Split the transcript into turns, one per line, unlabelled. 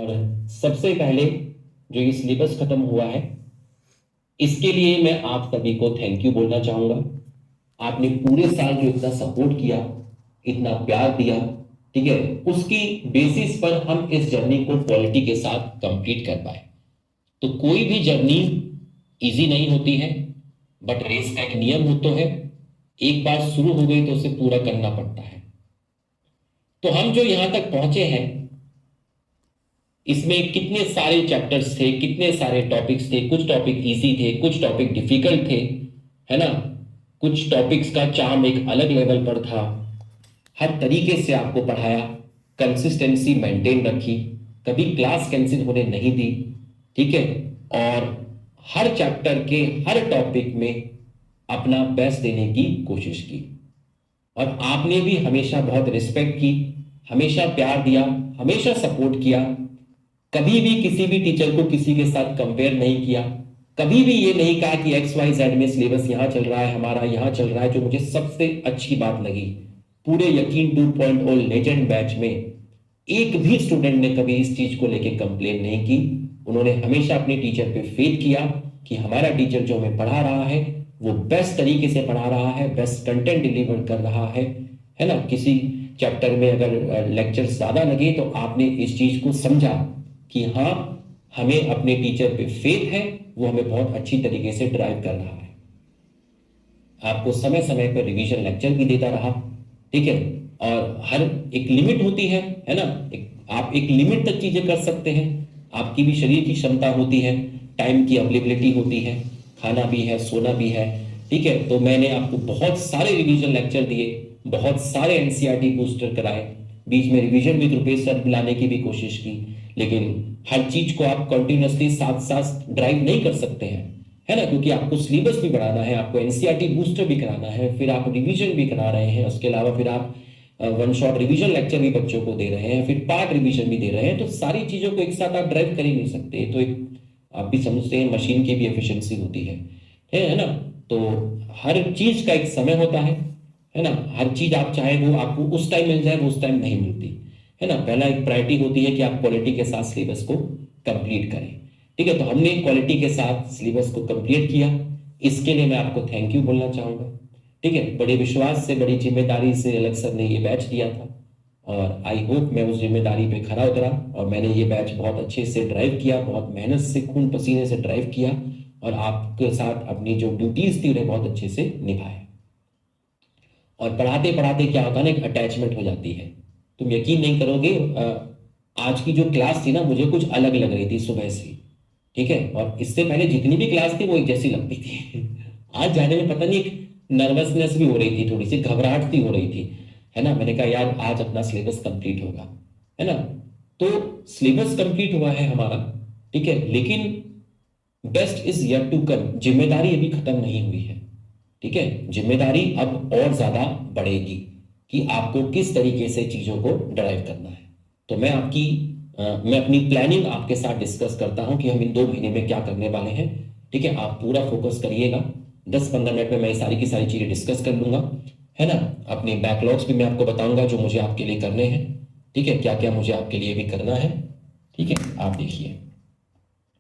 और सबसे पहले जो ये सिलेबस खत्म हुआ है, इसके लिए मैं आप सभी को थैंक यू बोलना चाहूंगा। आपने पूरे साल जो इतना सपोर्ट किया, इतना प्यार दिया, ठीक है, उसकी बेसिस पर हम इस जर्नी को क्वालिटी के साथ कंप्लीट कर पाए। तो कोई भी जर्नी इजी नहीं होती है, बट रेस का एक नियम होता है, एक बार शुरू हो गई तो उसे पूरा करना पड़ता है। तो हम जो यहां तक पहुंचे हैं, इसमें कितने सारे चैप्टर्स थे, कितने सारे टॉपिक्स थे, कुछ टॉपिक इजी थे, कुछ टॉपिक डिफिकल्ट थे, है ना। कुछ टॉपिक्स का चार्म एक अलग लेवल पर था। हर तरीके से आपको पढ़ाया, कंसिस्टेंसी मेंटेन रखी, कभी क्लास कैंसिल होने नहीं दी, ठीक है। और हर चैप्टर के हर टॉपिक में अपना बेस्ट देने की कोशिश की। और आपने भी हमेशा बहुत रिस्पेक्ट की, हमेशा प्यार दिया, हमेशा सपोर्ट किया। कभी भी किसी भी टीचर को किसी के साथ कंपेयर नहीं किया। कभी भी ये नहीं कहा कि एक्स वाई जेड में सिलेबस यहां चल रहा है, हमारा यहां चल रहा है। जो मुझे सबसे अच्छी बात लगी, पूरे यकीन 2.0 लेजेंड बैच में एक भी स्टूडेंट ने कभी इस चीज को लेके कंप्लेन नहीं की। उन्होंने हमेशा अपने टीचर पे फेथ किया कि हमारा टीचर जो हमें पढ़ा रहा है वो बेस्ट तरीके से पढ़ा रहा है, बेस्ट कंटेंट डिलीवर कर रहा है ना। किसी चैप्टर में अगर लेक्चर ज्यादा लगे तो आपने इस चीज को समझा कि हाँ, हमें अपने टीचर पे फेथ है, वो हमें बहुत अच्छी तरीके से ड्राइव कर रहा है। आपको समय समय पर रिवीजन लेक्चर भी देता रहा, ठीक है। और हर एक लिमिट होती है ना। आप एक लिमिट तक चीजें कर सकते हैं। आपकी भी शरीर की क्षमता होती है, टाइम की अवेलेबिलिटी होती है, खाना भी है, सोना भी है, ठीक है। तो मैंने आपको बहुत सारे रिवीजन लेक्चर दिए, बहुत सारे एनसीईआरटी बूस्टर कराए, बीच में रिवीजन विद रुपेश सर लाने की भी कोशिश की। लेकिन हर चीज को आप कंटिन्यूअसली साथ साथ ड्राइव नहीं कर सकते हैं, है ना, क्योंकि आपको सिलेबस भी बढ़ाना है, आपको एनसीईआरटी बूस्टर भी कराना है, फिर आप रिवीजन भी करा रहे हैं, उसके अलावा फिर आप वन शॉट रिवीजन लेक्चर भी बच्चों को दे रहे हैं, फिर पार्ट रिवीजन भी दे रहे हैं। तो सारी चीजों को एक साथ आप ड्राइव कर ही नहीं सकते। तो एक आप भी समझते हैं मशीन की भी एफिशिएंसी होती है ना। तो हर चीज का एक समय होता है ना। हर चीज आप चाहे वो आपको उस टाइम मिल जाए, वो उस टाइम नहीं मिलती, है ना। पहला एक प्रायोरिटी होती है कि आप क्वालिटी के साथ सिलेबस को कंप्लीट करें, ठीक है। तो हमने क्वालिटी के साथ सिलेबस को कंप्लीट किया, इसके लिए मैं आपको थैंक यू बोलना चाहूंगा, ठीक है। बड़े विश्वास से, बड़ी जिम्मेदारी से अलग सर ने ये बैच दिया था, और आई होप मैं उस जिम्मेदारी पे खरा उतरा और मैंने ये बैच बहुत अच्छे से ड्राइव किया, बहुत मेहनत से, खून पसीने से ड्राइव किया, और आपके साथ अपनी जो ड्यूटीज थी उन्हें बहुत अच्छे से निभाया। और पढ़ाते पढ़ाते क्या होता है ना, एक अटैचमेंट हो जाती है। तुम यकीन नहीं करोगे, आज की जो क्लास थी ना, मुझे कुछ अलग लग रही थी सुबह से, ठीक है। और इससे पहले जितनी भी क्लास थी वो एक जैसी लगती थी। आज जाने में पता नहीं एक नर्वसनेस भी हो रही थी, थोड़ी सी घबराहट सी हो रही थी, है ना। मैंने कहा यार आज अपना सिलेबस कंप्लीट होगा, है ना। तो सिलेबस कंप्लीट हुआ है हमारा, ठीक है। लेकिन best is yet to come, जिम्मेदारी अभी खत्म नहीं हुई है, ठीक है। जिम्मेदारी अब और ज्यादा बढ़ेगी कि आपको किस तरीके से चीजों को ड्राइव करना है। तो मैं अपनी प्लानिंग आपके साथ डिस्कस करता हूं कि हम इन 2 महीने में क्या करने वाले हैं, ठीक है। आप पूरा फोकस करिएगा। 10-15 मिनट में मैं सारी की सारी चीजें डिस्कस कर लूंगा, है ना। अपने बैकलॉग्स भी मैं आपको बताऊंगा जो मुझे आपके लिए करने हैं, ठीक है, क्या क्या मुझे आपके लिए भी करना है, ठीक है। आप देखिए।